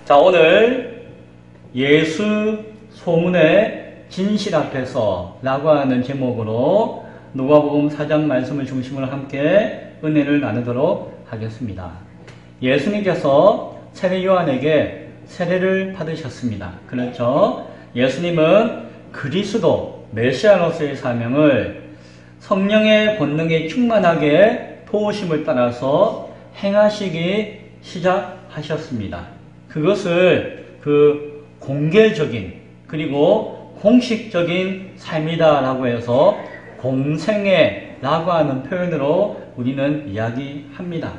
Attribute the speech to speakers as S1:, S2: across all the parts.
S1: 자, 오늘 예수 소문의 진실 앞에서 라고 하는 제목으로 누가복음 4장 말씀을 중심으로 함께 은혜를 나누도록 하겠습니다. 예수님께서 세례 요한에게 세례를 받으셨습니다. 그렇죠? 예수님은 그리스도 메시아로서의 사명을 성령의 권능에 충만하게 도우심을 따라서 행하시기 시작하셨습니다. 그것을 공개적인 그리고 공식적인 삶이다라고 해서 공생애라고 하는 표현으로 우리는 이야기합니다.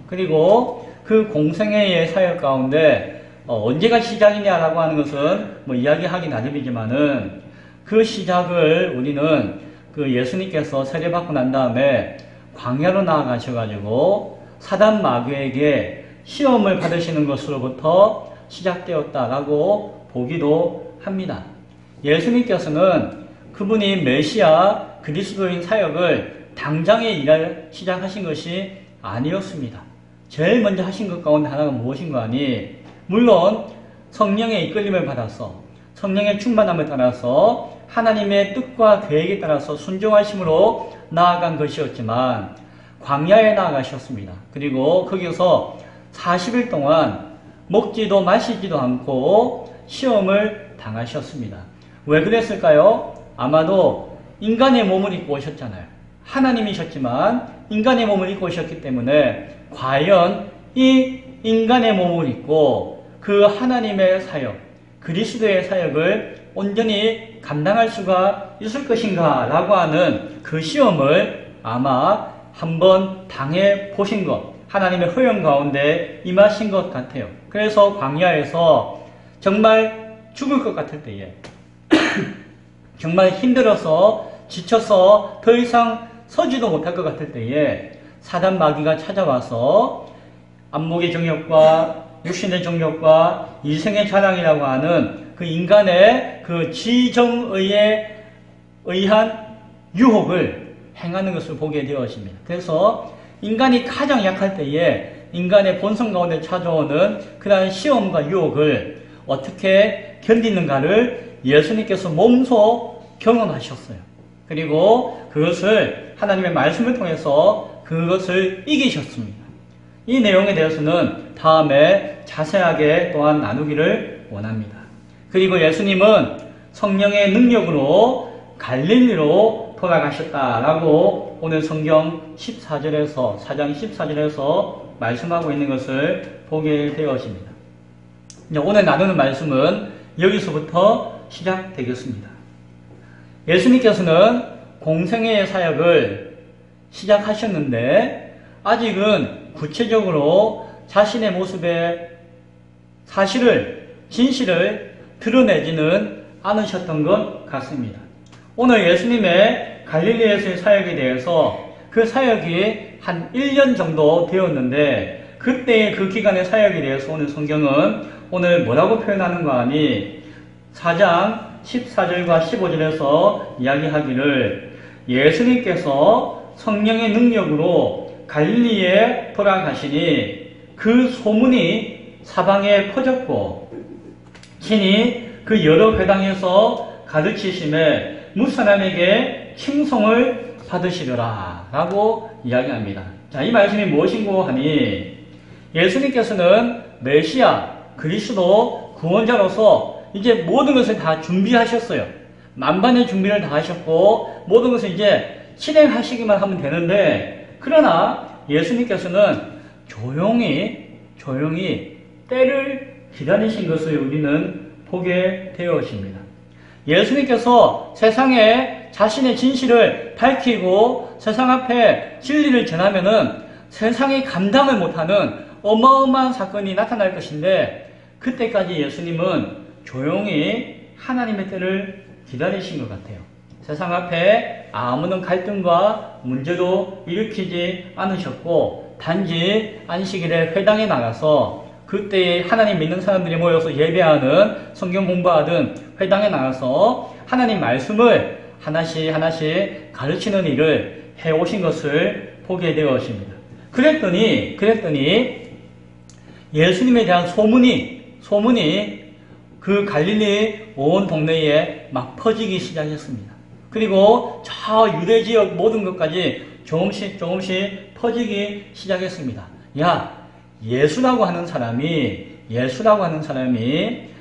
S1: 그리고 그 공생애의 사역 가운데 언제가 시작이냐라고 하는 것은 이야기하기 나름이지만은 그 시작을 우리는 예수님께서 세례받고 난 다음에 광야로 나아가셔가지고 사단 마귀에게 시험을 받으시는 것으로부터 시작되었다라고 보기도 합니다. 예수님께서는 그분이 메시아 그리스도인 사역을 당장에 일을 시작하신 것이 아니었습니다. 제일 먼저 하신 것 가운데 하나가 무엇인가 하니 물론 성령의 이끌림을 받아서 성령의 충만함을 따라서 하나님의 뜻과 계획에 따라서 순종하심으로 나아간 것이었지만 광야에 나아가셨습니다. 그리고 거기서 40일 동안 먹지도 마시지도 않고 시험을 당하셨습니다. 왜 그랬을까요? 아마도 인간의 몸을 입고 오셨잖아요. 하나님이셨지만 인간의 몸을 입고 오셨기 때문에 과연 이 인간의 몸을 입고 그 하나님의 사역, 그리스도의 사역을 온전히 감당할 수가 있을 것인가 라고 하는 그 시험을 아마 한번 당해 보신 것, 하나님의 허용 가운데 임하신 것 같아요. 그래서 광야에서 정말 죽을 것 같을 때에 정말 힘들어서 지쳐서 더 이상 서지도 못할 것 같을 때에 사단 마귀가 찾아와서 안목의 정욕과 육신의 정욕과 이생의 자랑이라고 하는 그 인간의 그 지정의에 의한 유혹을 행하는 것을 보게 되어집니다. 그래서 인간이 가장 약할 때에 인간의 본성 가운데 찾아오는 그러한 시험과 유혹을 어떻게 견디는가를 예수님께서 몸소 경험하셨어요. 그리고 그것을 하나님의 말씀을 통해서 그것을 이기셨습니다. 이 내용에 대해서는 다음에 자세하게 또한 나누기를 원합니다. 그리고 예수님은 성령의 능력으로 갈릴리로 돌아가셨다라고 오늘 성경 14절에서 4장 14절에서 말씀하고 있는 것을 보게 되어집니다. 오늘 나누는 말씀은 여기서부터 시작되겠습니다. 예수님께서는 공생애의 사역을 시작하셨는데 아직은 구체적으로 자신의 모습의 사실을, 진실을 드러내지는 않으셨던 것 같습니다. 오늘 예수님의 갈릴리에서의 사역에 대해서 그 사역이 한 1년 정도 되었는데 그때의 그 기간의 사역에 대해서 오늘 성경은 오늘 뭐라고 표현하는가 하니 4장 14절과 15절에서 이야기하기를 예수님께서 성령의 능력으로 갈릴리에 돌아가시니 그 소문이 사방에 퍼졌고 친히 그 여러 회당에서 가르치심에 무사람에게 칭송을 받으시더라 라고 이야기합니다. 자, 이 말씀이 무엇인고 하니 예수님께서는 메시아 그리스도 구원자로서 이제 모든 것을 다 준비하셨어요. 만반의 준비를 다 하셨고 모든 것을 이제 실행하시기만 하면 되는데 그러나 예수님께서는 조용히 때를 기다리신 것을 우리는 보게 되어집니다. 예수님께서 세상에 자신의 진실을 밝히고 세상 앞에 진리를 전하면은 세상이 감당을 못하는 어마어마한 사건이 나타날 것인데 그때까지 예수님은 조용히 하나님의 때를 기다리신 것 같아요. 세상 앞에 아무런 갈등과 문제도 일으키지 않으셨고 단지 안식일에 회당에 나가서 그때에 하나님 믿는 사람들이 모여서 예배하는 성경 공부하던 회당에 나가서 하나님 말씀을 하나씩 가르치는 일을 해오신 것을 보게 되었습니다. 그랬더니 예수님에 대한 소문이 소문이 그 갈릴리 온 동네에 막 퍼지기 시작했습니다. 그리고 저 유대 지역 모든 것까지 조금씩 퍼지기 시작했습니다. 야, 예수라고 하는 사람이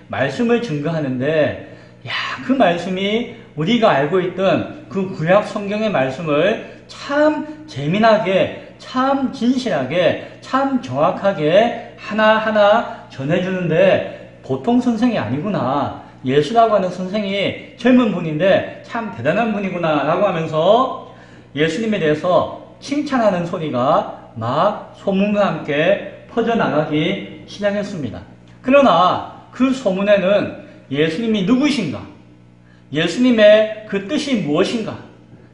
S1: 말씀을 증거하는데, 야, 그 말씀이 우리가 알고 있던 그 구약 성경의 말씀을 참 재미나게, 참 진실하게, 참 정확하게 하나하나 전해주는데 보통 선생이 아니구나. 예수라고 하는 선생이 젊은 분인데 참 대단한 분이구나 라고 하면서 예수님에 대해서 칭찬하는 소리가 막 소문과 함께 퍼져나가기 시작했습니다. 그러나 그 소문에는 예수님이 누구신가? 예수님의 그 뜻이 무엇인가?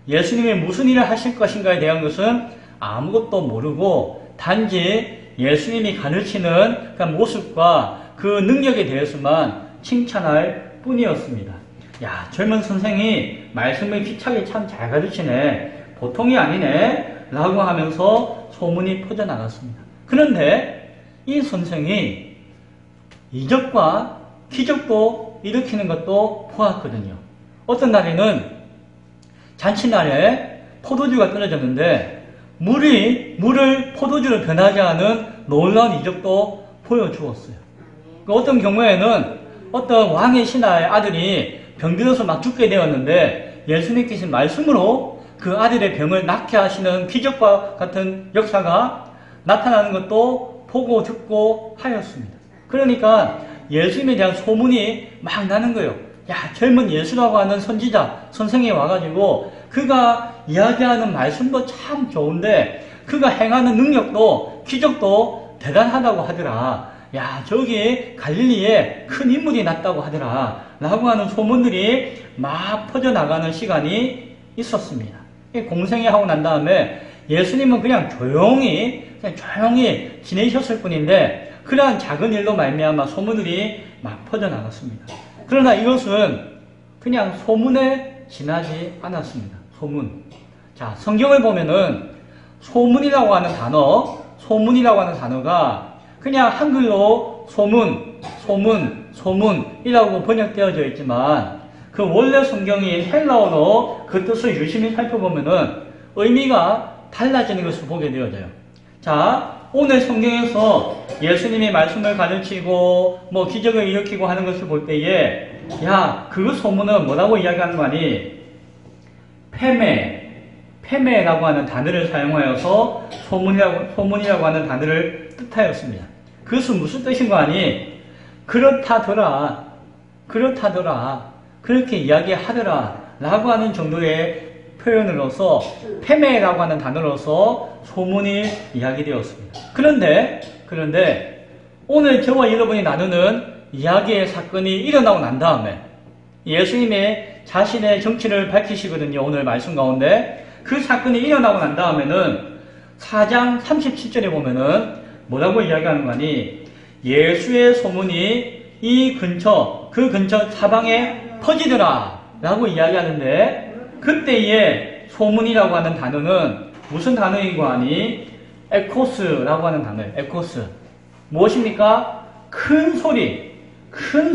S1: 예수님이 무슨 일을 하실 것인가에 대한 것은 아무것도 모르고 단지 예수님이 가르치는 그 모습과 그 능력에 대해서만 칭찬할 뿐이었습니다. 야, 젊은 선생이 말씀을 기차게 참 잘 가르치네. 보통이 아니네. 라고 하면서 소문이 퍼져나갔습니다. 그런데 이 선생이 이적과 기적도 일으키는 것도 보았거든요. 어떤 날에는 잔치날에 포도주가 떨어졌는데 물을 포도주로 변하게 하는 놀라운 이적도 보여주었어요. 어떤 경우에는 어떤 왕의 신하의 아들이 병들어서 막 죽게 되었는데 예수님께서 말씀으로 그 아들의 병을 낫게 하시는 기적과 같은 역사가 나타나는 것도 보고 듣고 하였습니다. 그러니까 예수님에 대한 소문이 막 나는 거예요. 야, 젊은 예수라고 하는 선지자, 선생이 와가지고 그가 이야기하는 말씀도 참 좋은데 그가 행하는 능력도 기적도 대단하다고 하더라. 야, 저기 갈릴리에 큰 인물이 났다고 하더라. 라고 하는 소문들이 막 퍼져나가는 시간이 있었습니다. 공생애 하고 난 다음에 예수님은 그냥 조용히 지내셨을 뿐인데 그러한 작은 일로 말미암아 소문들이 막 퍼져나갔습니다. 그러나 이것은 그냥 소문에 지나지 않았습니다. 소문. 자, 성경을 보면은 소문이라고 하는 단어가 그냥 한글로 소문이라고 번역되어져 있지만 그 원래 성경이 헬라어로 그 뜻을 유심히 살펴보면은 의미가 달라지는 것을 보게 되어져요. 자, 오늘 성경에서 예수님이 말씀을 가르치고 뭐 기적을 일으키고 하는 것을 볼 때에 야, 그 소문은 뭐라고 이야기하는 거 아니? 페메라고 하는 단어를 사용하여서 소문이라고 하는 단어를 뜻하였습니다. 그것은 무슨 뜻인 거 아니? 그렇다더라. 그렇게 이야기하더라. 라고 하는 정도의 표현으로서 페메라고 하는 단어로서 소문이 이야기되었습니다. 그런데 오늘 저와 여러분이 나누는 이야기의 사건이 일어나고 난 다음에 예수님의 자신의 정체를 밝히시거든요. 오늘 말씀 가운데 그 사건이 일어나고 난 다음에는 4장 37절에 보면은 뭐라고 이야기하는 거니? 예수의 소문이 그 근처 사방에 퍼지더라 라고 이야기하는데 그때의 소문이라고 하는 단어는 무슨 단어인 거 아니? 에코스라고 하는 단어예요. 에코스. 무엇입니까? 큰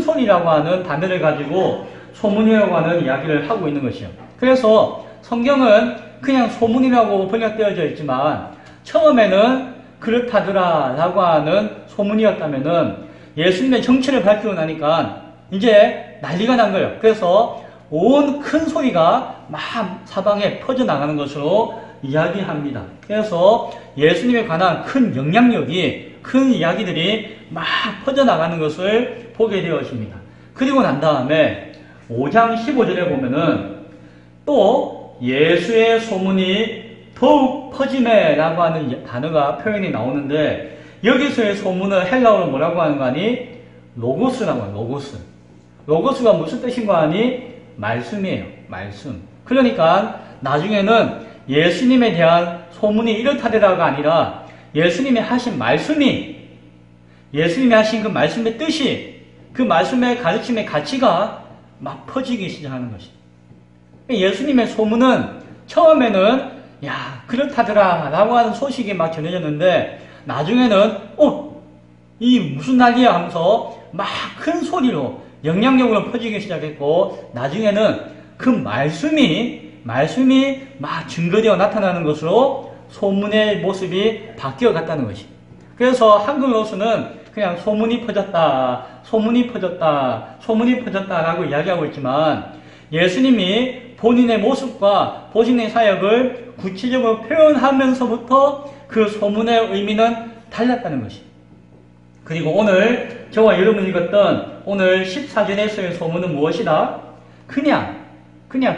S1: 소리라고 하는 단어를 가지고 소문이라고 하는 이야기를 하고 있는 것이요. 그래서 성경은 그냥 소문이라고 번역되어져 있지만 처음에는 그렇다더라 라고 하는 소문이었다면은 예수님의 정체를 밝히고 나니까 이제 난리가 난 거예요. 그래서 온 큰 소리가 막 사방에 퍼져나가는 것으로 이야기합니다. 그래서 예수님에 관한 큰 영향력이, 큰 이야기들이 막 퍼져나가는 것을 보게 되었습니다. 그리고 난 다음에 5장 15절에 보면은 또 예수의 소문이 더욱 퍼짐에라고 하는 단어가 표현이 나오는데 여기서의 소문은 헬라어로 뭐라고 하는 거 아니? 로고스라고 해요. 로고스가 무슨 뜻인 거 아니? 말씀이에요. 말씀. 그러니까 나중에는 예수님에 대한 소문이 이렇다더라가 아니라 예수님이 하신 말씀이, 예수님이 하신 그 말씀의 뜻이, 그 말씀의 가르침의 가치가 막 퍼지기 시작하는 것입니다. 예수님의 소문은 처음에는 야, 그렇다더라 라고 하는 소식이 막 전해졌는데 나중에는 이 무슨 난리야 하면서 막 큰 소리로 영향력으로 퍼지기 시작했고 나중에는 그 말씀이 막 증거되어 나타나는 것으로 소문의 모습이 바뀌어 갔다는 것이. 그래서 한글로서는 그냥 소문이 퍼졌다라고 이야기하고 있지만 예수님이 본인의 모습과 본인의 사역을 구체적으로 표현하면서부터 그 소문의 의미는 달랐다는 것이. 그리고 오늘 저와 여러분이 읽었던 오늘 14절에서의 소문은 무엇이다? 그냥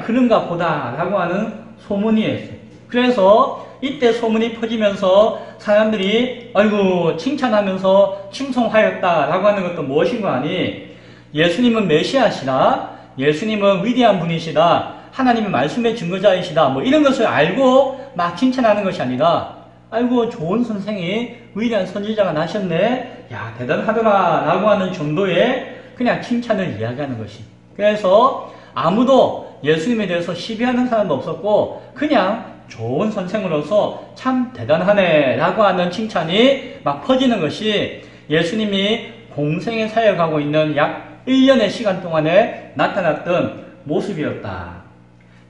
S1: 그런가 보다 라고 하는 소문이었어요. 그래서 이때 소문이 퍼지면서 사람들이 아이고 칭찬하면서 칭송하였다라고 하는 것도 무엇인가 하니 예수님은 메시아시다. 예수님은 위대한 분이시다. 하나님의 말씀의 증거자이시다. 뭐 이런 것을 알고 막 칭찬하는 것이 아니라 아이고 좋은 선생이 위대한 선지자가 나셨네. 야 대단하더라 라고 하는 정도의 그냥 칭찬을 이야기하는 것이. 그래서 아무도 예수님에 대해서 시비하는 사람도 없었고 그냥 좋은 선생으로서 참 대단하네 라고 하는 칭찬이 막 퍼지는 것이 예수님이 공생에 사역하고 있는 약 1년의 시간 동안에 나타났던 모습이었다.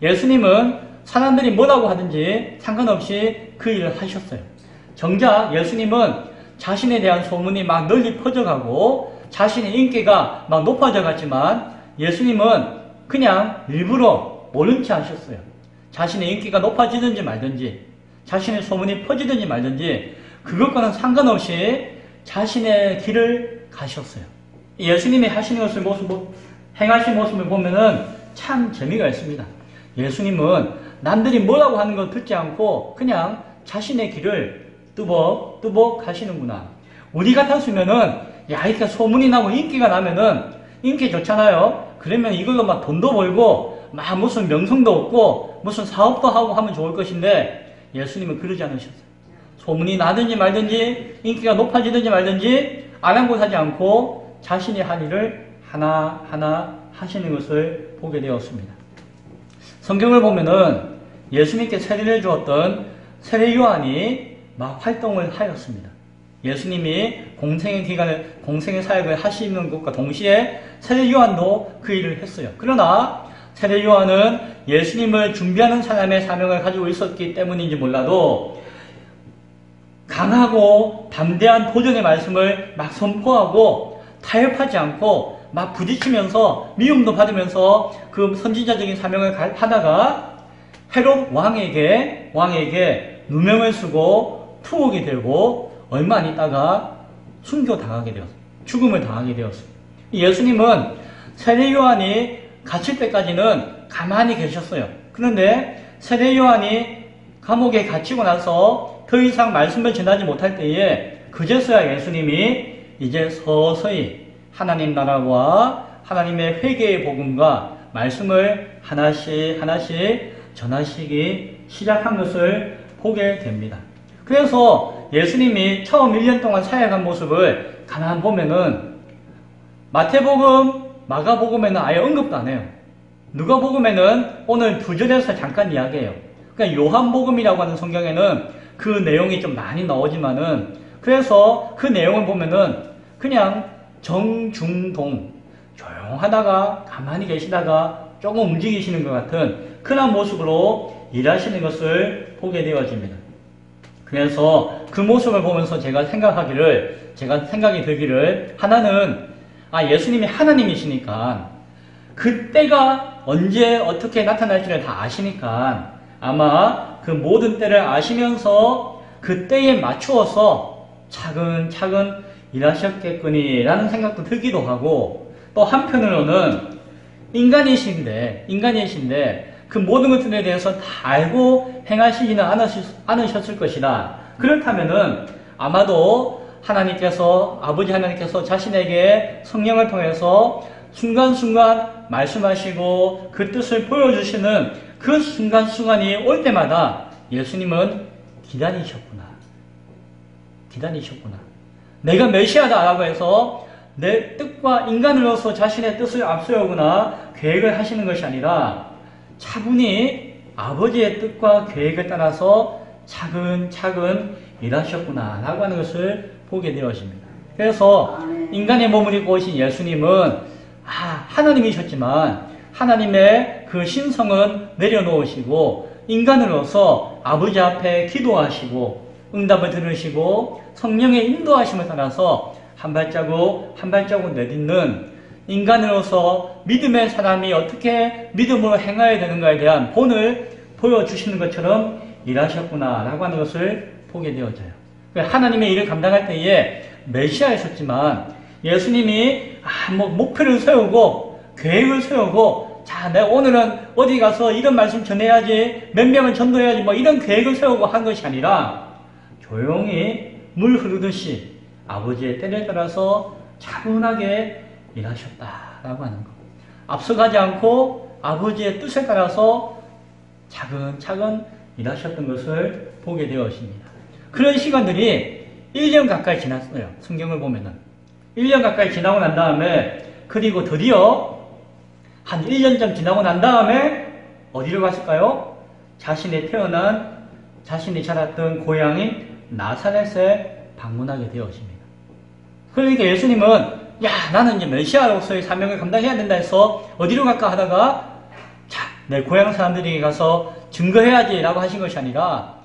S1: 예수님은 사람들이 뭐라고 하든지 상관없이 그 일을 하셨어요. 정작 예수님은 자신에 대한 소문이 막 널리 퍼져가고 자신의 인기가 막 높아져 갔지만 예수님은 그냥 일부러 모른 체 하셨어요. 자신의 인기가 높아지든지 말든지 자신의 소문이 퍼지든지 말든지 그것과는 상관없이 자신의 길을 가셨어요. 예수님이 하시는 것을 행하신 모습을 보면은 참 재미가 있습니다. 예수님은 남들이 뭐라고 하는 걸 듣지 않고 그냥 자신의 길을 뚜벅뚜벅 가시는구나. 우리 같았으면은 이렇게 소문이 나고 인기가 나면은 인기 좋잖아요. 그러면 이걸로 막 돈도 벌고 막 무슨 명성도 얻고 무슨 사업도 하고 하면 좋을 것인데 예수님은 그러지 않으셨어요. 소문이 나든지 말든지 인기가 높아지든지 말든지 아랑곳하지 않고 자신이 할 일을 하나하나 하시는 것을 보게 되었습니다. 성경을 보면은 예수님께 세례를 주었던 세례 요한이 막 활동을 하였습니다. 예수님이 공생의 사역을 하시는 것과 동시에 세례 요한도 그 일을 했어요. 그러나 세례 요한은 예수님을 준비하는 사람의 사명을 가지고 있었기 때문인지 몰라도 강하고 담대한 도전의 말씀을 막 선포하고 타협하지 않고 막 부딪히면서 미움도 받으면서 그 선지자적인 사명을 하다가 헤롯 왕에게 누명을 쓰고 투옥이 되고 얼마 안 있다가 순교당하게 되었어요. 죽음을 당하게 되었어요. 예수님은 세례 요한이 갇힐 때까지는 가만히 계셨어요. 그런데 세례 요한이 감옥에 갇히고 나서 더 이상 말씀을 전하지 못할 때에 그제서야 예수님이 이제 서서히 하나님 나라와 하나님의 회개의 복음과 말씀을 하나씩 전하시기 시작한 것을 보게 됩니다. 그래서 예수님이 처음 1년 동안 사역한 모습을 가만 보면은 마태복음, 마가복음에는 아예 언급도 안 해요. 누가복음에는 오늘 2절에서 잠깐 이야기해요. 그러니까 요한복음이라고 하는 성경에는 그 내용이 좀 많이 나오지만은 그래서 그 내용을 보면은 그냥 정중동 조용하다가 가만히 계시다가 조금 움직이시는 것 같은 그런 모습으로 일하시는 것을 보게 되어집니다. 그래서 그 모습을 보면서 제가 생각이 들기를 하나는 예수님이 하나님이시니까 그때가 언제 어떻게 나타날지를 다 아시니까 아마 그 모든 때를 아시면서 그 때에 맞추어서 차근차근 일하셨겠거니라는 생각도 들기도 하고 또 한편으로는 인간이신데 그 모든 것들에 대해서 다 알고 행하시지는 않으셨을 것이다. 그렇다면은 아마도 아버지 하나님께서 자신에게 성령을 통해서 순간순간 말씀하시고 그 뜻을 보여주시는 그 순간순간이 올 때마다 예수님은 기다리셨구나. 내가 메시아다라고 해서 내 뜻과 인간으로서 자신의 뜻을 앞세우거나 계획을 하시는 것이 아니라 차분히 아버지의 뜻과 계획을 따라서 차근차근 일하셨구나 라고 하는 것을 보게 되어집니다. 그래서 인간의 몸을 입고 오신 예수님은 하나님이셨지만 하나님의 그 신성은 내려놓으시고 인간으로서 아버지 앞에 기도하시고 응답을 들으시고 성령의 인도하심을 따라서 한 발자국 한 발자국 내딛는 인간으로서 믿음의 사람이 어떻게 믿음으로 행해야 되는가에 대한 본을 보여주시는 것처럼 일하셨구나라고 하는 것을 보게 되어져요. 하나님의 일을 감당할 때에 메시아이셨지만 예수님이 목표를 세우고 계획을 세우고 내가 오늘은 어디 가서 이런 말씀 전해야지, 몇 명을 전도해야지 이런 계획을 세우고 한 것이 아니라 조용히 물 흐르듯이 아버지의 때를 따라서 차분하게 일하셨다라고 하는 것. 앞서가지 않고 아버지의 뜻에 따라서 차근차근 일하셨던 것을 보게 되었습니다. 그런 시간들이 1년 가까이 지났어요. 성경을 보면은. 1년 가까이 지나고 난 다음에, 그리고 드디어 한 1년쯤 지나고 난 다음에 어디로 갔을까요? 자신이 태어난, 자신이 자랐던 고향인 나사렛에 방문하게 되었습니다. 그러니까 예수님은 나는 이제 메시아로서의 사명을 감당해야 된다 해서 어디로 갈까 하다가 내 고향 사람들에게 가서 증거해야지 라고 하신 것이 아니라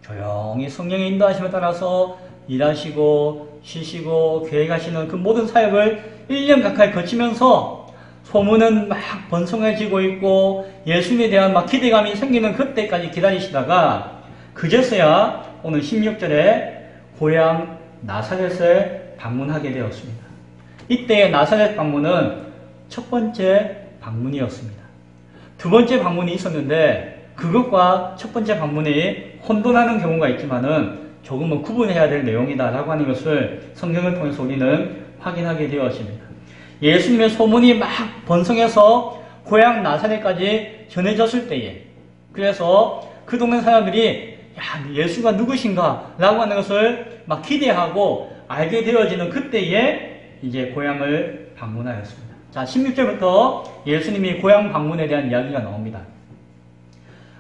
S1: 조용히 성령의 인도하심에 따라서 일하시고 쉬시고 계획하시는 그 모든 사역을 1년 가까이 거치면서 소문은 막 번성해지고 있고 예수님에 대한 기대감이 생기는 그때까지 기다리시다가 그제서야 오늘 16절에 고향 나사렛에 방문하게 되었습니다. 이때의 나사렛 방문은 첫 번째 방문이었습니다. 두 번째 방문이 있었는데 그것과 첫 번째 방문이 혼돈하는 경우가 있지만은 조금은 구분해야 될 내용이다라고 하는 것을 성경을 통해서 우리는 확인하게 되었습니다. 예수님의 소문이 막 번성해서 고향 나사렛까지 전해졌을 때에, 그래서 그 동네 사람들이 예수가 누구신가 라고 하는 것을 막 기대하고 알게 되어지는 그때에 이제 고향을 방문하였습니다. 자, 16절부터 예수님이 고향 방문에 대한 이야기가 나옵니다.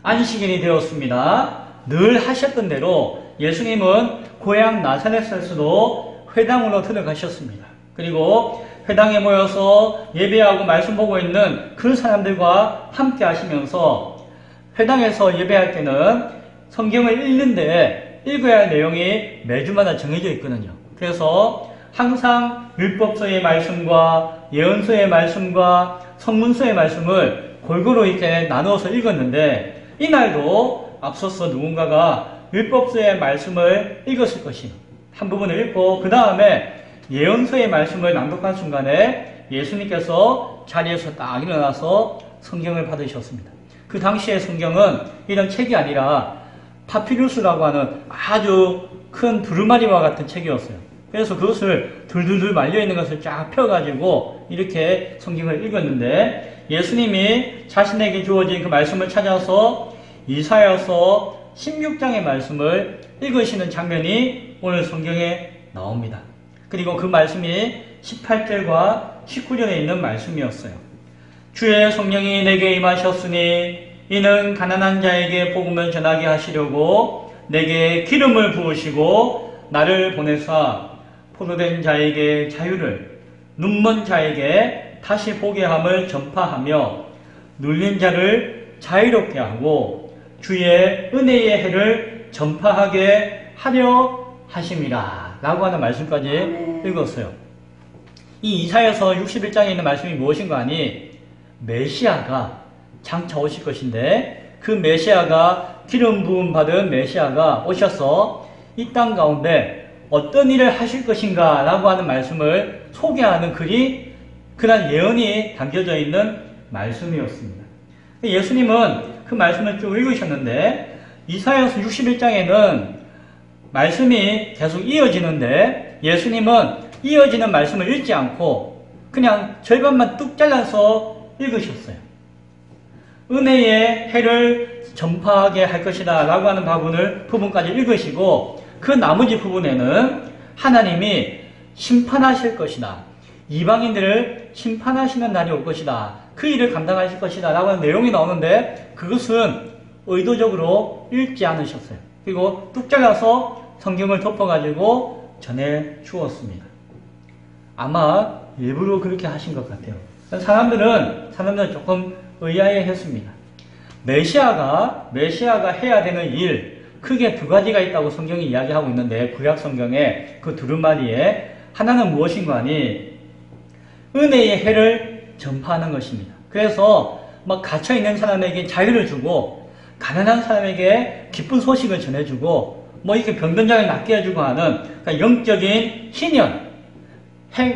S1: 안식일이 되었습니다. 늘 하셨던 대로 예수님은 고향 나사렛에서도 회당으로 들어가셨습니다. 그리고 회당에 모여서 예배하고 말씀 보고 있는 그 사람들과 함께 하시면서 회당에서 예배할 때는 성경을 읽는데 읽어야 할 내용이 매주마다 정해져 있거든요. 그래서 항상 율법서의 말씀과 예언서의 말씀과 성문서의 말씀을 골고루 이렇게 나누어서 읽었는데 이날도 앞서서 누군가가 율법서의 말씀을 읽었을 것이에요. 한 부분을 읽고 그 다음에 예언서의 말씀을 낭독한 순간에 예수님께서 자리에서 딱 일어나서 성경을 받으셨습니다. 그 당시의 성경은 이런 책이 아니라 파피루스라고 하는 아주 큰 두루마리와 같은 책이었어요. 그래서 그것을 둘둘둘 말려있는 것을 쫙 펴가지고 이렇게 성경을 읽었는데 예수님이 자신에게 주어진 그 말씀을 찾아서 이사야서 16장의 말씀을 읽으시는 장면이 오늘 성경에 나옵니다. 그리고 그 말씀이 18절과 19절에 있는 말씀이었어요. 주의 성령이 내게 임하셨으니 이는 가난한 자에게 복음을 전하게 하시려고 내게 기름을 부으시고 나를 보내사 포로된 자에게 자유를, 눈먼 자에게 다시 보게 함을 전파하며 눌린 자를 자유롭게 하고 주의 은혜의 해를 전파하게 하려 하심이라 라고 하는 말씀까지 읽었어요. 이 이사야서 61장에 있는 말씀이 무엇인가 하니 메시아가 장차 오실 것인데 그 메시아가 기름 부음 받은 메시아가 오셔서 이 땅 가운데 어떤 일을 하실 것인가 라고 하는 말씀을 소개하는 글이 그날 예언이 담겨져 있는 말씀이었습니다. 예수님은 그 말씀을 쭉 읽으셨는데 이사야서 61장에는 말씀이 계속 이어지는데 예수님은 이어지는 말씀을 읽지 않고 그냥 절반만 뚝 잘라서 읽으셨어요. 은혜의 해를 전파하게 할 것이다 라고 하는 부분까지 읽으시고 그 나머지 부분에는 하나님이 심판하실 것이다. 이방인들을 심판하시는 날이 올 것이다. 그 일을 감당하실 것이다 라고 하는 내용이 나오는데 그것은 의도적으로 읽지 않으셨어요. 그리고 뚝 잘라서 성경을 덮어가지고 전해 주었습니다. 아마 일부러 그렇게 하신 것 같아요. 사람들은 조금 의아해 했습니다. 메시아가 해야 되는 일, 크게 두 가지가 있다고 성경이 이야기하고 있는데, 구약 성경에 그 두루마리에 하나는 무엇인가 하니, 은혜의 해를 전파하는 것입니다. 그래서 막 갇혀있는 사람에게 자유를 주고, 가난한 사람에게 기쁜 소식을 전해주고, 이렇게 병든 자를 낫게 해주고 하는, 그러니까 영적인 희년,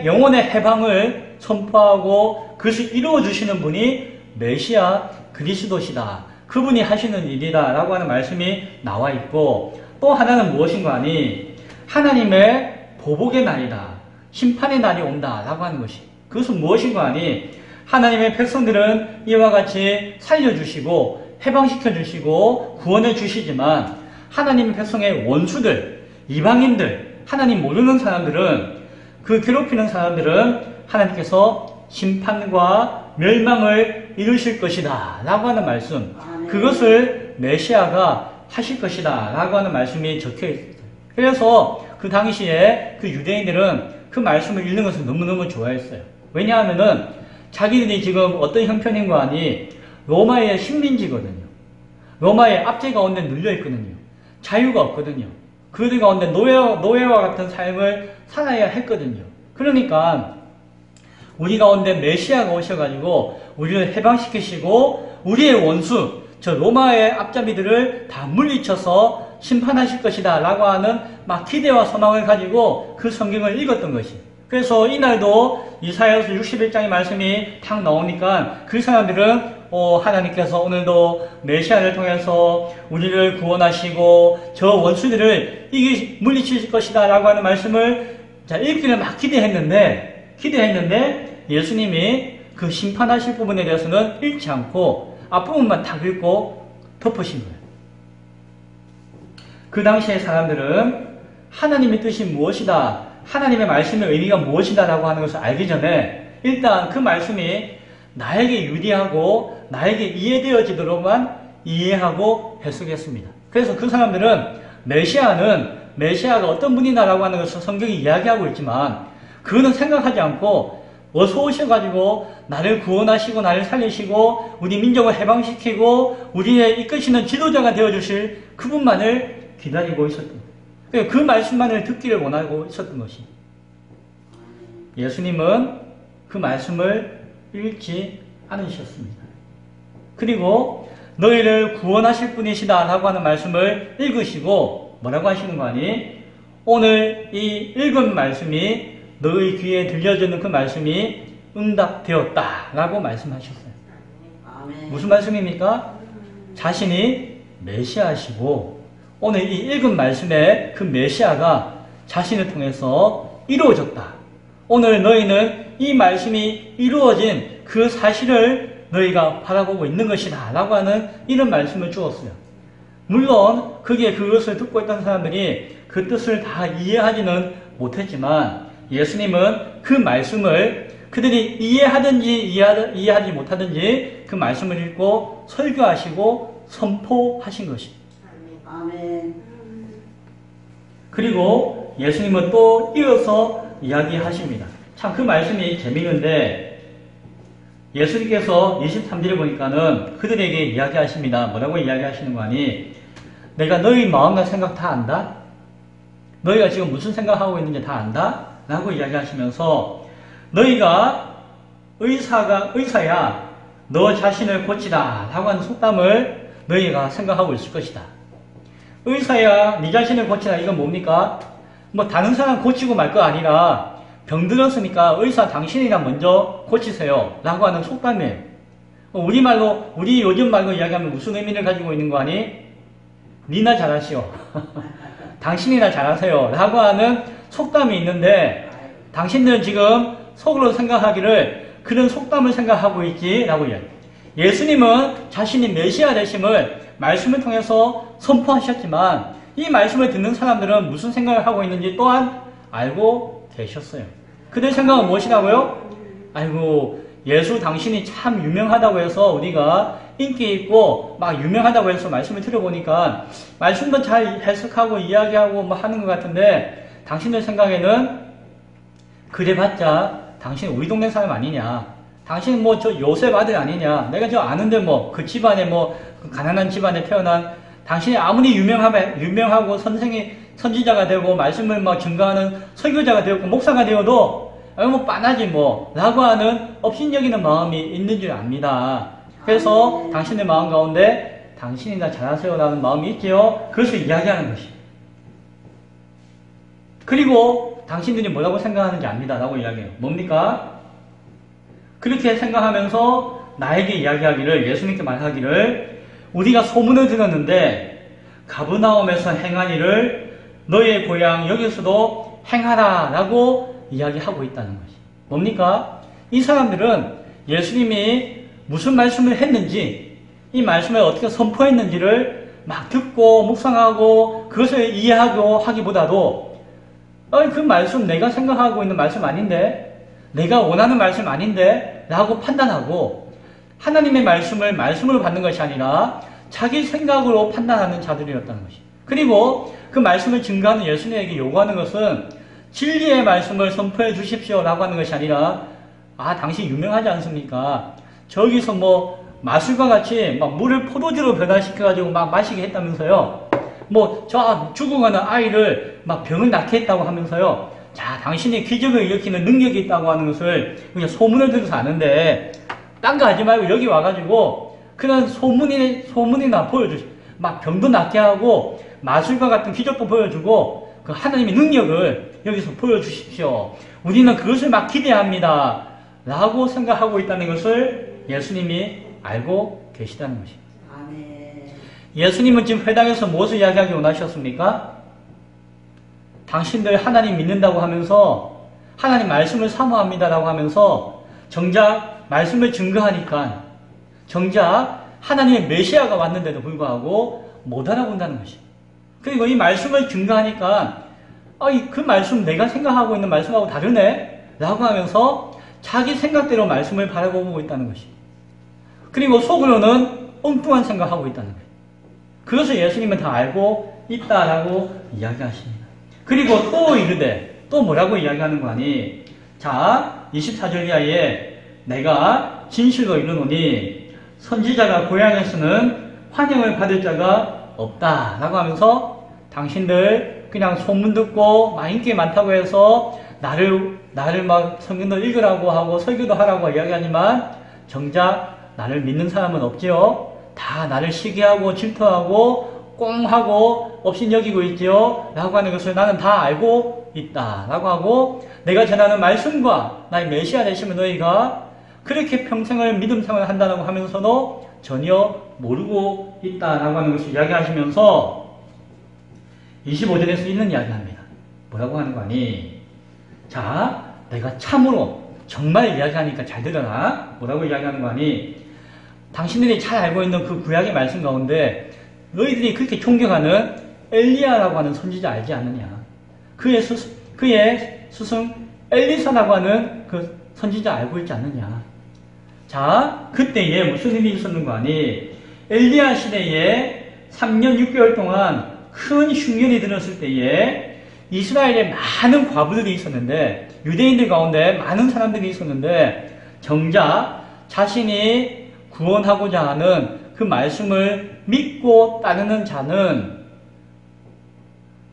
S1: 영혼의 해방을 선포하고 그것을 이루어주시는 분이 메시아 그리스도시다. 그분이 하시는 일이다 라고 하는 말씀이 나와 있고, 또 하나는 무엇인가 하니 하나님의 보복의 날이다. 심판의 날이 온다 라고 하는 것이, 그것은 무엇인가 하니 하나님의 백성들은 이와 같이 살려주시고 해방시켜주시고 구원해 주시지만, 하나님의 백성의 원수들, 이방인들, 하나님 모르는 사람들은, 그 괴롭히는 사람들은 하나님께서 심판과 멸망을 이루실 것이다 라고 하는 말씀, 그것을 메시아가 하실 것이다 라고 하는 말씀이 적혀 있어요. 그래서 그 당시에 그 유대인들은 그 말씀을 읽는 것을 너무너무 좋아했어요. 왜냐하면은 자기들이 지금 어떤 형편인가 하니 로마의 식민지거든요. 로마의 압제 가운데 눌려 있거든요. 자유가 없거든요. 그들 가운데 노예와 같은 삶을 살아야 했거든요. 그러니까 우리 가운데 메시아가 오셔가지고 우리를 해방시키시고 우리의 원수, 저 로마의 앞잡이들을 다 물리쳐서 심판하실 것이다 라고 하는 막 기대와 소망을 가지고 그 성경을 읽었던 것이. 그래서 이날도 이사야서 61장의 말씀이 탁 나오니까 그 사람들은 하나님께서 오늘도 메시아를 통해서 우리를 구원하시고 저 원수들을 물리칠 것이다 라고 하는 말씀을 읽기를 막 기대했는데 예수님이 그 심판하실 부분에 대해서는 읽지 않고 앞부분만 딱 읽고 덮으신 거예요. 그 당시의 사람들은 하나님의 뜻이 무엇이다, 하나님의 말씀의 의미가 무엇이다 라고 하는 것을 알기 전에 일단 그 말씀이 나에게 유리하고 나에게 이해되어지도록만 이해하고 해석했습니다. 그래서 그 사람들은 메시아가 어떤 분이다라고 하는 것을 성경이 이야기하고 있지만 그거는 생각하지 않고 어서 오셔가지고 나를 구원하시고 나를 살리시고 우리 민족을 해방시키고 우리의 이끄시는 지도자가 되어주실 그분만을 기다리고 있었던 거예요. 그 말씀만을 듣기를 원하고 있었던 것이. 예수님은 그 말씀을 읽지 않으셨습니다. 그리고 너희를 구원하실 분이시다 라고 하는 말씀을 읽으시고 뭐라고 하시는 거 아니? 오늘 이 읽은 말씀이 너희 귀에 들려주는 그 말씀이 응답되었다 라고 말씀하셨어요. 아멘. 무슨 말씀입니까? 자신이 메시아시고 오늘 이 읽은 말씀에 그 메시아가 자신을 통해서 이루어졌다. 오늘 너희는 이 말씀이 이루어진 그 사실을 너희가 바라보고 있는 것이다 라고 하는 이런 말씀을 주었어요. 물론 그것을 듣고 있던 사람들이 그 뜻을 다 이해하지는 못했지만 예수님은 그 말씀을 그들이 이해하든지 이해하지 못하든지 그 말씀을 읽고 설교하시고 선포하신 것이. 아멘. 그리고 예수님은 또 이어서 이야기하십니다. 참 그 말씀이 재미있는데 예수님께서 23절에 보니까는 그들에게 이야기하십니다. 뭐라고 이야기하시는 거 아니? 내가 너희 마음과 생각 다 안다? 너희가 지금 무슨 생각하고 있는지 다 안다? 라고 이야기하시면서 너희가 의사야 너 자신을 고치라 라고 하는 속담을 너희가 생각하고 있을 것이다. 의사야 네 자신을 고치라, 이건 뭡니까? 다른 사람 고치고 말 거 아니라 병들었으니까 의사 당신이나 먼저 고치세요 라고 하는 속담이에요. 우리 요즘 말로 이야기하면 무슨 의미를 가지고 있는 거 아니? 니나 잘하시오. 당신이나 잘하세요 라고 하는 속담이 있는데 당신들은 지금 속으로 생각하기를 그런 속담을 생각하고 있지 라고 이야기해요. 예수님은 자신이 메시아 되심을 말씀을 통해서 선포하셨지만 이 말씀을 듣는 사람들은 무슨 생각을 하고 있는지 또한 알고 계셨어요. 그들 생각은 무엇이라고요? 아이고 예수 당신이 참 유명하다고 해서 우리가 인기 있고 막 유명하다고 해서 말씀을 들어보니까 말씀도 잘 해석하고 이야기하고 하는 것 같은데 당신들 생각에는 그래봤자 당신 우리 동네 사람 아니냐? 당신 뭐 저 요셉 아들 아니냐? 내가 저 아는데 뭐 그 집안에 뭐 그 가난한 집안에 태어난 당신이 아무리 유명하고 선지자가 되고 말씀을 막 증거하는 설교자가 되었고 목사가 되어도 뭐 빤하지 뭐 라고 하는 업신여기는 마음이 있는 줄 압니다. 그래서 당신의 마음 가운데 당신이나 잘하세요 라는 마음이 있지요. 그것을 이야기하는 것이. 그리고 당신들이 뭐라고 생각하는지 압니다 라고 이야기해요. 뭡니까? 그렇게 생각하면서 나에게 이야기하기를, 예수님께 말하기를, 우리가 소문을 들었는데 가브나움에서 행한 일을 너의 고향 여기서도 행하라 라고 이야기하고 있다는 것이. 뭡니까? 이 사람들은 예수님이 무슨 말씀을 했는지, 이 말씀을 어떻게 선포했는지를 막 듣고 묵상하고 그것을 이해하고 하기보다도 그 말씀 내가 생각하고 있는 말씀 아닌데, 내가 원하는 말씀 아닌데 라고 판단하고 하나님의 말씀으로 받는 것이 아니라 자기 생각으로 판단하는 자들이었다는 것이. 그리고 그 말씀을 증거하는 예수님에게 요구하는 것은 진리의 말씀을 선포해 주십시오 라고 하는 것이 아니라, 당신 유명하지 않습니까? 저기서 뭐 마술과 같이 막 물을 포도주로 변화시켜가지고 막 마시게 했다면서요. 뭐 저 죽어가는 아이를 막 병을 낫게 했다고 하면서요. 자, 당신이 기적을 일으키는 능력이 있다고 하는 것을 그냥 소문을 들어서 아는데, 딴 거 하지 말고 여기 와가지고 그냥 소문이나 보여주시오. 막 병도 낫게 하고 마술과 같은 기적도 보여주고 그 하나님의 능력을 여기서 보여주십시오. 우리는 그것을 막 기대합니다 라고 생각하고 있다는 것을 예수님이 알고 계시다는 것입니다. 예수님은 지금 회당에서 무엇을 이야기하기 원하셨습니까? 당신들 하나님 믿는다고 하면서 하나님 말씀을 사모합니다 라고 하면서 정작 말씀을 증거하니까 정작 하나님의 메시아가 왔는데도 불구하고 못 알아본다는 것이. 그리고 이 말씀을 증거하니까 그 말씀 내가 생각하고 있는 말씀하고 다르네 라고 하면서 자기 생각대로 말씀을 바라보고 있다는 것이. 그리고 속으로는 엉뚱한 생각하고 있다는 것이. 그것을 예수님은 다 알고 있다라고 이야기하십니다. 그리고 또 이르되, 또 뭐라고 이야기하는 거 아니? 자, 24절 이하에 내가 진실로 이르노니 선지자가 고향에서는 환영을 받을 자가 없다 라고 하면서, 당신들 그냥 소문 듣고 막 인기 많다고 해서 나를 막 성경도 읽으라고 하고 설교도 하라고 이야기하지만 정작 나를 믿는 사람은 없지요. 다 나를 시기하고 질투하고 꽁하고 업신여기고 있지요 라고 하는 것을 나는 다 알고 있다 라고 하고, 내가 전하는 말씀과 나의 메시아 되시면 너희가 그렇게 평생을 믿음 생활을 한다고 하면서도 전혀 모르고 있다라고 하는 것을 이야기하시면서 25절에서 있는 이야기합니다. 뭐라고 하는 거 아니? 자, 내가 참으로 정말 이야기하니까 잘 들어라. 뭐라고 이야기하는 거 아니? 당신들이 잘 알고 있는 그 구약의 말씀 가운데 너희들이 그렇게 존경하는 엘리야라고 하는 선지자 알지 않느냐? 그의 스승 엘리사라고 하는 그 선지자 알고 있지 않느냐? 자, 그때에 무슨 일이 있었는 거 아니? 엘리야 시대에 3년 6개월 동안 큰 흉년이 들었을 때에 이스라엘에 많은 과부들이 있었는데, 유대인들 가운데 많은 사람들이 있었는데, 정작 자신이 구원하고자 하는 그 말씀을 믿고 따르는 자는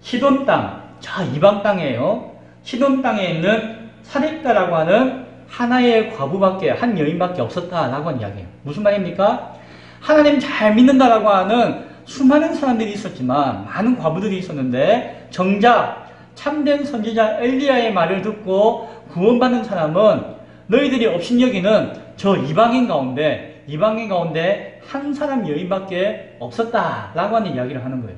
S1: 시돈 땅, 자 이방 땅이에요. 시돈 땅에 있는 사렙다라고 하는 하나의 과부밖에, 한 여인밖에 없었다라고 하는 이야기예요. 무슨 말입니까? 하나님 잘 믿는다라고 하는 수많은 사람들이 있었지만, 많은 과부들이 있었는데, 정작 참된 선지자 엘리야의 말을 듣고 구원받는 사람은 너희들이 업신여기는 저 이방인 가운데 한 사람 여인밖에 없었다라고 하는 이야기를 하는 거예요.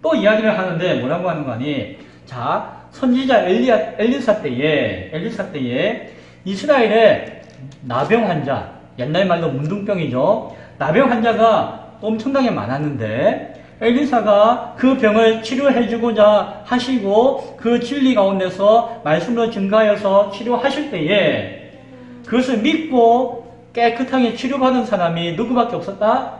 S1: 또 이야기를 하는데 뭐라고 하는 거 아니? 자, 선지자 엘리사 때에 이스라엘에 나병 환자, 옛날 말로 문둥병이죠. 나병 환자가 엄청나게 많았는데, 엘리사가 그 병을 치료해주고자 하시고 그 진리 가운데서 말씀으로 증가하여서 치료하실 때에 그것을 믿고 깨끗하게 치료받은 사람이 누구밖에 없었다?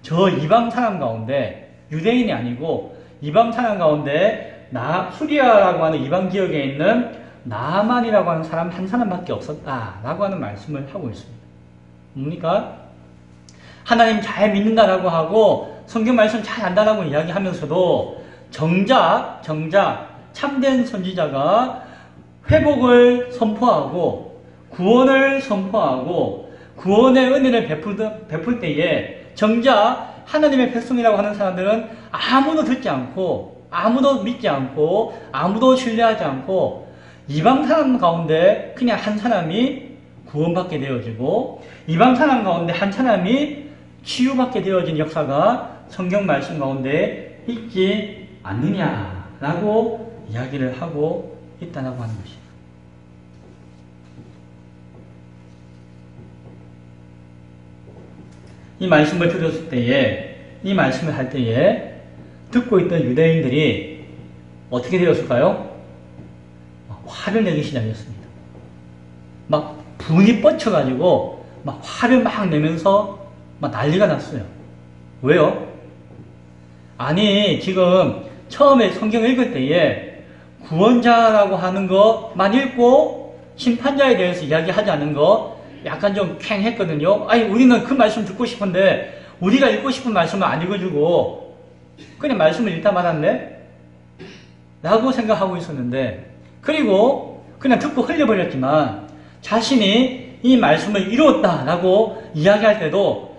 S1: 저 이방 사람 가운데, 유대인이 아니고 이방 사람 가운데 수리아라고 하는 이방 지역에 있는 나만이라고 하는 사람 한 사람밖에 없었다라고 하는 말씀을 하고 있습니다. 뭡니까? 하나님 잘 믿는다라고 하고 성경 말씀 잘 안다라고 이야기하면서도 정작 참된 선지자가 회복을 선포하고 구원을 선포하고 구원의 은혜를 베풀 때에 정작 하나님의 백성이라고 하는 사람들은 아무도 듣지 않고 아무도 믿지 않고 아무도 신뢰하지 않고 이방 사람 가운데 그냥 한 사람이 구원받게 되어지고 이방 사람 가운데 한 사람이 치유받게 되어진 역사가 성경 말씀 가운데 있지 않느냐라고 이야기를 하고 있다고 하는 것입니다. 이 말씀을 들었을 때에, 이 말씀을 할 때에 듣고 있던 유대인들이 어떻게 되었을까요? 화를 내기 시작했습니다. 막 분이 뻗쳐가지고 막 화를 막 내면서 막 난리가 났어요. 왜요? 아니 지금 처음에 성경 읽을 때에 구원자라고 하는 것만 읽고 심판자에 대해서 이야기하지 않은 거 약간 좀 캥했거든요. 아니 우리는 그 말씀 듣고 싶은데 우리가 읽고 싶은 말씀을 안 읽어주고 그냥 말씀을 읽다 말았네? 라고 생각하고 있었는데 그리고 그냥 듣고 흘려버렸지만 자신이 이 말씀을 이루었다라고 이야기할 때도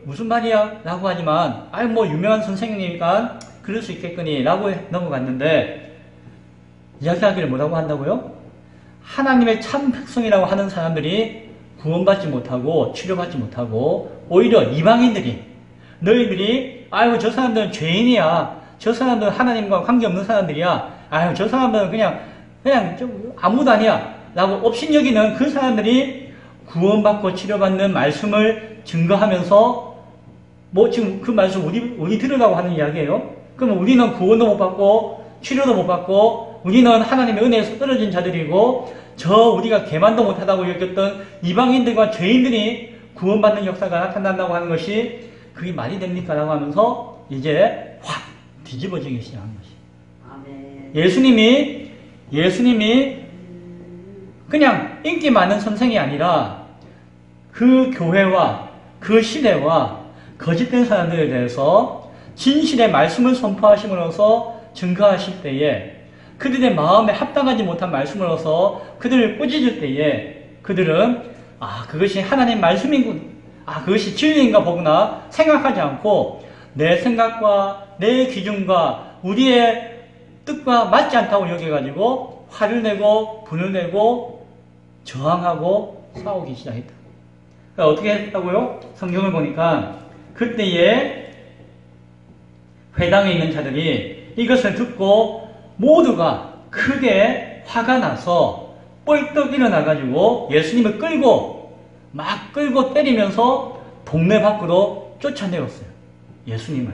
S1: 무슨 말이야? 라고 하지만 뭐 유명한 선생님이니까 그럴 수 있겠거니 라고 넘어갔는데 이야기하기를 뭐라고 한다고요? 하나님의 참 백성이라고 하는 사람들이 구원받지 못하고 치료받지 못하고 오히려 이방인들이 너희들이 저 사람들은 죄인이야. 저 사람들은 하나님과 관계없는 사람들이야. 저 사람들은 그냥 좀 아무도 아니야. 라고 업신여기는 그 사람들이 구원받고 치료받는 말씀을 증거하면서 지금 그 말씀 우리 들으라고 하는 이야기예요. 그러면 우리는 구원도 못 받고 치료도 못 받고 우리는 하나님의 은혜에서 떨어진 자들이고 우리가 개만도 못하다고 여겼던 이방인들과 죄인들이 구원받는 역사가 나타난다고 하는 것이 그게 말이 됩니까? 라고 하면서 이제 확 뒤집어지기 시작한 것이. 예수님이 그냥 인기 많은 선생이 아니라 그 교회와 그 시대와 거짓된 사람들에 대해서 진실의 말씀을 선포하심으로써 증거하실 때에 그들의 마음에 합당하지 못한 말씀으로써 그들을 꾸짖을 때에 그들은 그것이 하나님 말씀이군, 그것이 진리인가 보구나 생각하지 않고 내 생각과 내 기준과 우리의 뜻과 맞지 않다고 여겨가지고 화를 내고 분을 내고 저항하고 싸우기 시작했다. 그러니까 어떻게 했다고요? 성경을 보니까 그때에 회당에 있는 자들이 이것을 듣고 모두가 크게 화가 나서 뻘떡 일어나가지고 예수님을 끌고 때리면서 동네 밖으로 쫓아내었어요. 예수님을.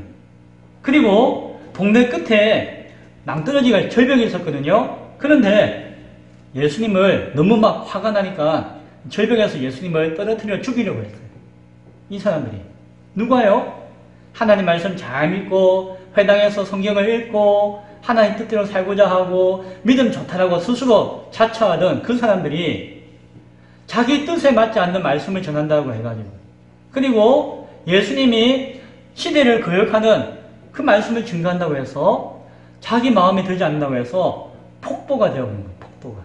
S1: 그리고 동네 끝에 낭떠러지가 절벽이 있었거든요. 그런데 예수님을 너무 막 화가 나니까 절벽에서 예수님을 떨어뜨려 죽이려고 했어요. 이 사람들이. 누가요? 하나님 말씀 잘 믿고 회당에서 성경을 읽고 하나님 뜻대로 살고자 하고 믿음 좋다라고 스스로 자처하던 그 사람들이 자기 뜻에 맞지 않는 말씀을 전한다고 해가지고 그리고 예수님이 시대를 거역하는 그 말씀을 증거한다고 해서 자기 마음에 들지 않는다고 해서 폭도가 되어버린 거예요. 폭도가.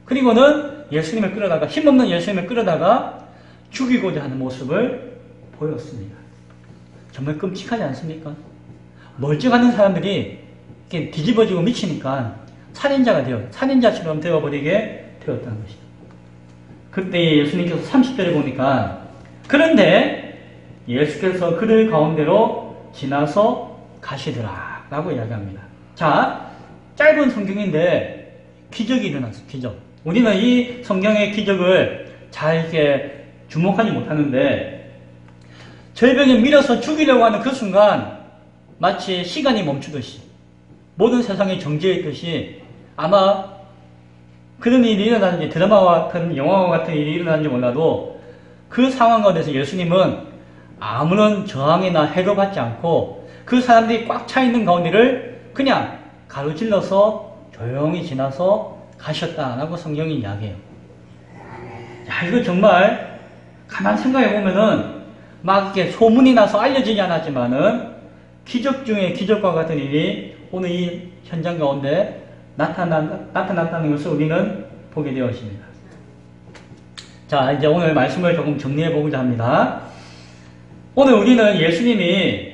S1: 그리고는 예수님을 끌어다가 힘없는 예수님을 끌어다가 죽이고자 하는 모습을 보였습니다. 정말 끔찍하지 않습니까? 멀쩡한 사람들이 이렇게 뒤집어지고 미치니까 살인자처럼 되어버리게 되었다는 것이죠. 그때 예수님께서 30절에 보니까 그런데 예수께서 그들 가운데로 지나서 가시더라 라고 이야기합니다. 자, 짧은 성경인데 기적이 일어났어요. 기적. 우리는 이 성경의 기적을 잘 이렇게 주목하지 못하는데 절벽에 밀어서 죽이려고 하는 그 순간 마치 시간이 멈추듯이 모든 세상이 정지해 있듯이 아마 그런 일이 일어나는지 드라마와 같은 영화와 같은 일이 일어나는지 몰라도 그 상황 가운데서 예수님은 아무런 저항이나 해도 받지 않고 그 사람들이 꽉 차 있는 가운데를 그냥 가로질러서 조용히 지나서 가셨다라고 성경이 이야기해요. 야, 이거 정말 가만 생각해 보면은 막 이렇게 소문이 나서 알려지지 않았지만은 기적 중에 기적과 같은 일이 오늘 이 현장 가운데 나타났다는 것을 우리는 보게 되었습니다. 자, 이제 오늘 말씀을 조금 정리해 보고자 합니다. 오늘 우리는 예수님이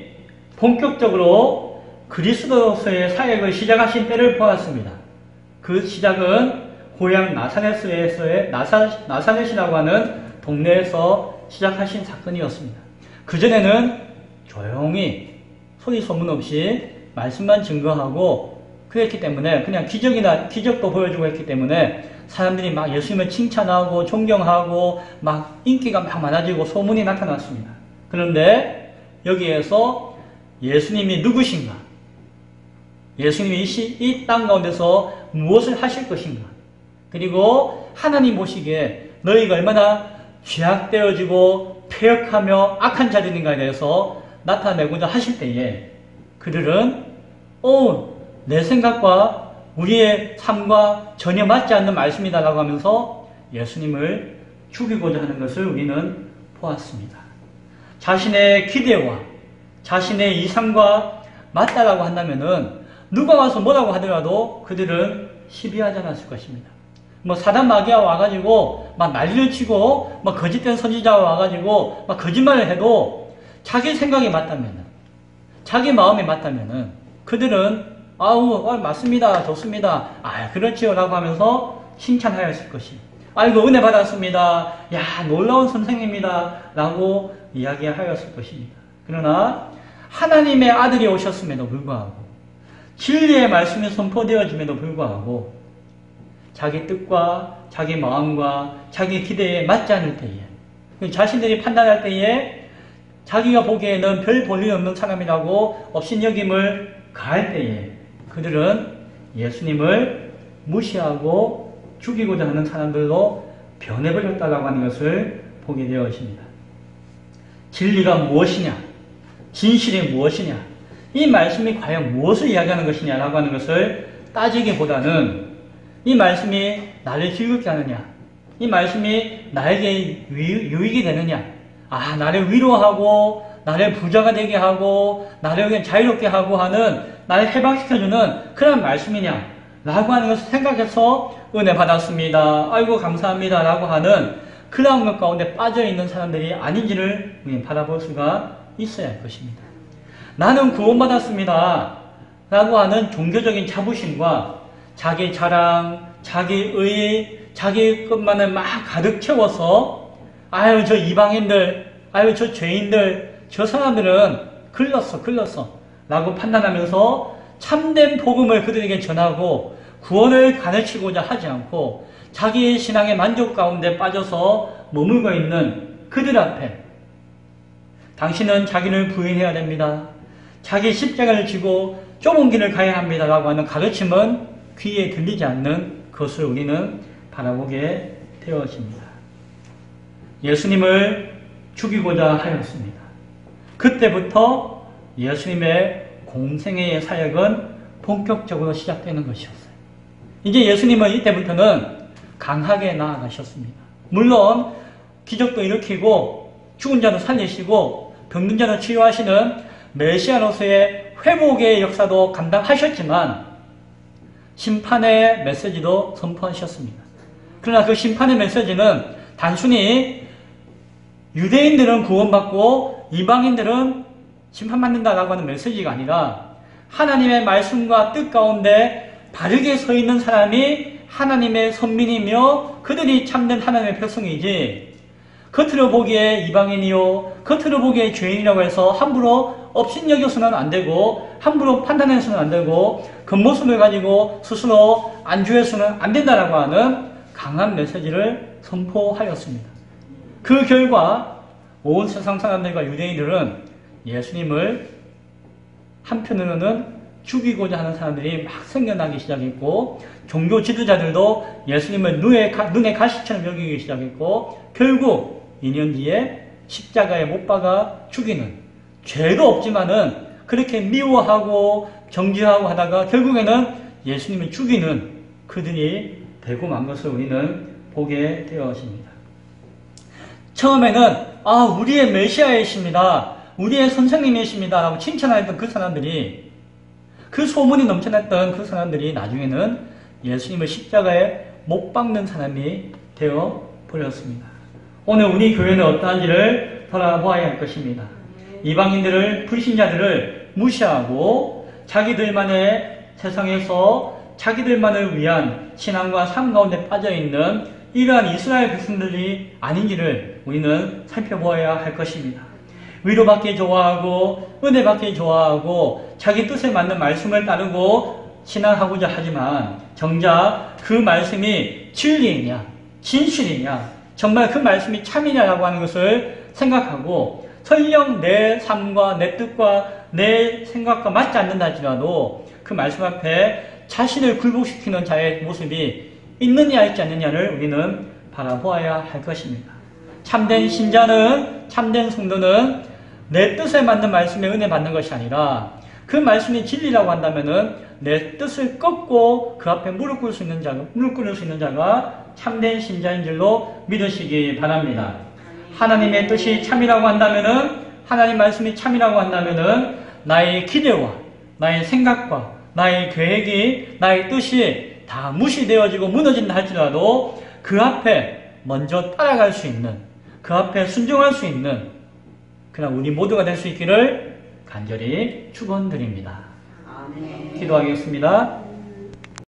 S1: 본격적으로 그리스도로서의 사역을 시작하신 때를 보았습니다. 그 시작은 고향 나사렛이라고 하는 동네에서 시작하신 사건이었습니다. 그전에는 조용히 소리 소문 없이 말씀만 증거하고 그랬기 때문에 그냥 기적도 보여주고 했기 때문에 사람들이 막 예수님을 칭찬하고 존경하고 막 인기가 막 많아지고 소문이 나타났습니다. 그런데 여기에서 예수님이 누구신가? 예수님이 이 땅 가운데서 무엇을 하실 것인가? 그리고 하나님 보시기에 너희가 얼마나 죄악되어지고 폐역하며 악한 자들인가에 대해서 나타내고자 하실 때에 그들은 내 생각과 우리의 삶과 전혀 맞지 않는 말씀이다라고 하면서 예수님을 죽이고자 하는 것을 우리는 보았습니다. 자신의 기대와 자신의 이상과 맞다라고 한다면은 누가 와서 뭐라고 하더라도 그들은 시비하지 않았을 것입니다. 뭐 사단 마귀가 와가지고 막 난리를 치고 막 거짓된 선지자가 와가지고 막 거짓말을 해도 자기 생각이 맞다면은 자기 마음이 맞다면은 그들은 맞습니다. 좋습니다. 그렇지요 라고 하면서 칭찬하였을 것입니다. 아이고 은혜 받았습니다. 야 놀라운 선생님이다 라고 이야기하였을 것입니다. 그러나 하나님의 아들이 오셨음에도 불구하고 진리의 말씀이 선포되어짐에도 불구하고 자기 뜻과 자기 마음과 자기 기대에 맞지 않을 때에 자신들이 판단할 때에 자기가 보기에는 별 볼일 없는 사람이라고 업신여김을 가할 때에 그들은 예수님을 무시하고 죽이고자 하는 사람들로 변해버렸다고 하는 것을 보게 되어 있습니다. 진리가 무엇이냐? 진실이 무엇이냐? 이 말씀이 과연 무엇을 이야기하는 것이냐라고 하는 것을 따지기보다는 이 말씀이 나를 즐겁게 하느냐? 이 말씀이 나에게 유익이 되느냐? 나를 위로하고 나를 부자가 되게 하고 나를 그냥 자유롭게 하고 하는 나를 해방시켜주는 그런 말씀이냐? 라고 하는 것을 생각해서 은혜 받았습니다. 아이고 감사합니다. 라고 하는 그런 것 가운데 빠져있는 사람들이 아닌지를 우리는 바라볼 수가 있어야 할 것입니다. 나는 구원받았습니다. 라고 하는 종교적인 자부심과 자기 자랑, 자기 의, 자기 것만을 막 가득 채워서 저 이방인들, 저 죄인들, 저 사람들은 글렀어 라고 판단하면서 참된 복음을 그들에게 전하고 구원을 가르치고자 하지 않고 자기의 신앙의 만족 가운데 빠져서 머물고 있는 그들 앞에 당신은 자기를 부인해야 됩니다. 자기 십자가를 지고 좁은 길을 가야 합니다. 라고 하는 가르침은 귀에 들리지 않는 것을 우리는 바라보게 되었습니다. 예수님을 죽이고자 하였습니다. 그때부터 예수님의 공생애의 사역은 본격적으로 시작되는 것이었어요. 이제 예수님은 이때부터는 강하게 나아가셨습니다. 물론 기적도 일으키고 죽은 자도 살리시고 병든 자도 치유하시는 메시아로서의 회복의 역사도 감당하셨지만 심판의 메시지도 선포하셨습니다. 그러나 그 심판의 메시지는 단순히 유대인들은 구원받고 이방인들은 심판받는다라고 하는 메시지가 아니라 하나님의 말씀과 뜻 가운데 바르게 서 있는 사람이 하나님의 선민이며 그들이 참된 하나님의 백성이지 겉으로 보기에 이방인이요 겉으로 보기에 죄인이라고 해서 함부로 업신여겨서는 안 되고 함부로 판단해서는 안 되고 겉모습을 가지고 스스로 안주해서는 안 된다라고 하는 강한 메시지를 선포하였습니다. 그 결과 온 세상 사람들과 유대인들은 예수님을 한편으로는 죽이고자 하는 사람들이 막 생겨나기 시작했고 종교 지도자들도 예수님을 눈에 가시처럼 여기기 시작했고 결국 2년 뒤에 십자가에 못 박아 죽이는 죄도 없지만은 그렇게 미워하고 정죄하고 하다가 결국에는 예수님을 죽이는 그들이 되고 만 것을 우리는 보게 되어집니다. 처음에는 우리의 메시아이십니다. 우리의 선생님이십니다. 라고 칭찬하였던 그 사람들이, 그 소문이 넘쳐났던 그 사람들이 나중에는 예수님을 십자가에 못 박는 사람이 되어 버렸습니다. 오늘 우리 교회는 어떠한지를 돌아보아야 할 것입니다. 이방인들을, 불신자들을 무시하고 자기들만의 세상에서 자기들만을 위한 신앙과 삶 가운데 빠져있는 이러한 이스라엘 백성들이 아닌지를 우리는 살펴보아야 할 것입니다. 위로받기 좋아하고 은혜받기 좋아하고 자기 뜻에 맞는 말씀을 따르고 신앙하고자 하지만 정작 그 말씀이 진리이냐 진실이냐 정말 그 말씀이 참이냐라고 하는 것을 생각하고 설령 내 삶과 내 뜻과 내 생각과 맞지 않는다 할지라도 그 말씀 앞에 자신을 굴복시키는 자의 모습이 있느냐 있지 않느냐를 우리는 바라보아야 할 것입니다. 참된 신자는, 참된 성도는 내 뜻에 맞는 말씀에 은혜 받는 것이 아니라 그 말씀이 진리라고 한다면은 내 뜻을 꺾고 그 앞에 무릎 꿇을 수 있는 자가 참된 신자인 줄로 믿으시기 바랍니다. 하나님의 뜻이 참이라고 한다면은, 하나님 말씀이 참이라고 한다면은 나의 기대와 나의 생각과 나의 계획이, 나의 뜻이 다 무시되어지고 무너진다 할지라도 그 앞에 먼저 따라갈 수 있는, 그 앞에 순종할 수 있는 그냥 우리 모두가 될 수 있기를 간절히 축원드립니다.
S2: 아멘.
S1: 기도하겠습니다.